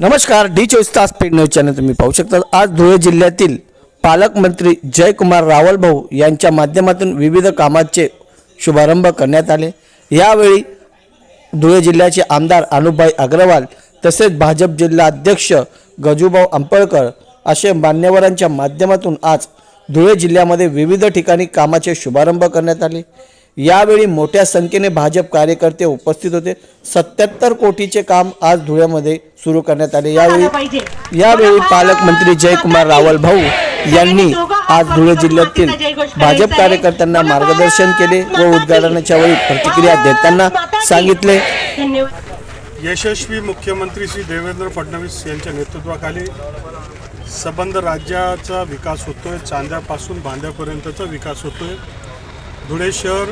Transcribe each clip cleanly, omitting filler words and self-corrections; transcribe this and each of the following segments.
नमस्कार, डी24 paid news channel तुम्ही पाहू शकता। आज धुळे जिल्ह्यातील पालकमंत्री जयकुमार रावल भाऊ यांच्या माध्यमातून विविध कामांचे शुभारंभ करण्यात आले। यावेळी धुळे जिल्ह्याचे आमदार अनुपभाई अग्रवाल तसेच भाजप जिल्हा अध्यक्ष गजूभाऊ अंपळकर असे मान्यवरांच्या माध्यमातून आज धुळे जिल्ह्यामध्ये विविध ठिकाणी कामाचे शुभारंभ करण्यात आले। यावेळी मोठ्या संख्येने भाजप कार्यकर्ते उपस्थित होते। 77 कोटीचे काम आज धुळ्यामध्ये सुरू करण्यात आले। यावेळी पालकमंत्री जयकुमार रावल भाऊ यांनी आज धुळे जिल्ह्यातील भाजप कार्यकर्त्यांना मार्गदर्शन केले व उद्घाटनाच्या वेळी प्रतिक्रिया देताना सांगितले। यशस्वी मुख्यमंत्री श्री देवेंद्र फडणवीस यांच्या नेतृत्वाखाली संबंध राज्याचा विकास होतोय। चांद्यापासून बांद्यापर्यंतचा विकास होतोय। धुळे शहर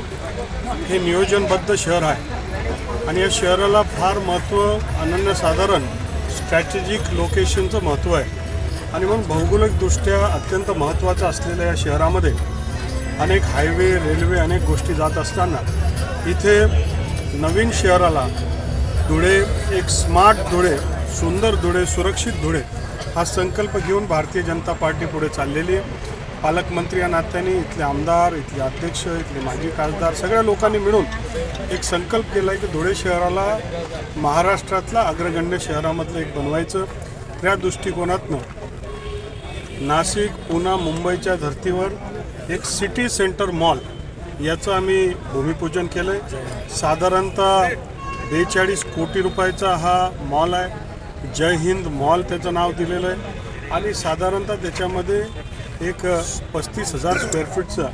हे नियोजनबद्ध शहर आहे आणि या शहराला फार महत्त्व, अनन्यसाधारण स्ट्रॅटेजिक लोकेशनचं महत्त्व आहे आणि म्हणून भौगोलिकदृष्ट्या अत्यंत महत्त्वाचं असलेल्या या शहरामध्ये अनेक हायवे, रेल्वे अनेक गोष्टी जात असताना इथे नवीन शहराला धुळे एक स्मार्ट धुळे, सुंदर धुळे, सुरक्षित धुळे हा संकल्प घेऊन भारतीय जनता पार्टी पुढे चाललेली आहे। पालकमंत्री या नात्याने इथले आमदार, इथले अध्यक्ष, इथले माजी खासदार सगळ्या लोकांनी मिळून एक संकल्प केला आहे की धुळे शहराला महाराष्ट्रातला अग्रगण्य शहरामधलं एक बनवायचं। त्या दृष्टिकोनातनं नाशिक, पुणे, मुंबईच्या धर्तीवर एक सिटी सेंटर मॉल याचं आम्ही भूमिपूजन केलं आहे। साधारणतः 42 कोटी रुपयाचा हा मॉल आहे। जय हिंद मॉल त्याचं नाव दिलेलं आहे आणि साधारणतः त्याच्यामध्ये एक 35,000 स्क्वेअर फीटचा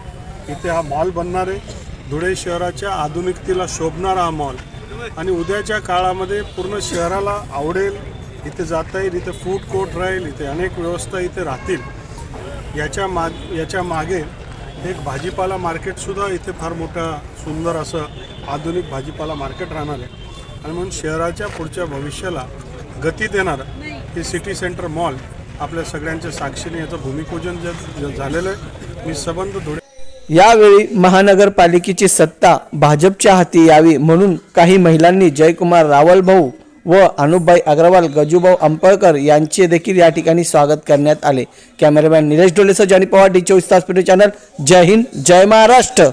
इथे हा मॉल बनणार आहे। धुळे शहराच्या आधुनिकतेला शोभणारा हा मॉल आणि उद्याच्या काळामध्ये पूर्ण शहराला आवडेल, इथे जाता येईल, इथे फूड कोर्ट राहील, इथे अनेक व्यवस्था इथे राहतील। याच्या मागे एक भाजीपाला मार्केटसुद्धा इथे फार मोठा सुंदर असं आधुनिक भाजीपाला मार्केट राहणार आहे आणि म्हणून शहराच्या पुढच्या भविष्याला गती देणारं हे सिटी सेंटर मॉल आपल्या सगळ्यांच्या साक्षीने याचं भूमिपूजन झालेलं आहे। मी संबंध धुळे। यावेळी महानगरपालिकेची सत्ता भाजपच्या हाती यावी म्हणून काही महिलांनी जयकुमार रावल भाऊ व अनुपभाई अग्रवाल, गजूभाऊ अंपळकर यांचे देखील या ठिकाणी स्वागत करण्यात आले। कॅमेरामॅन निलेश डोलेसह जानी पवार, डी24 चॅनल। जय हिंद, जय महाराष्ट्र।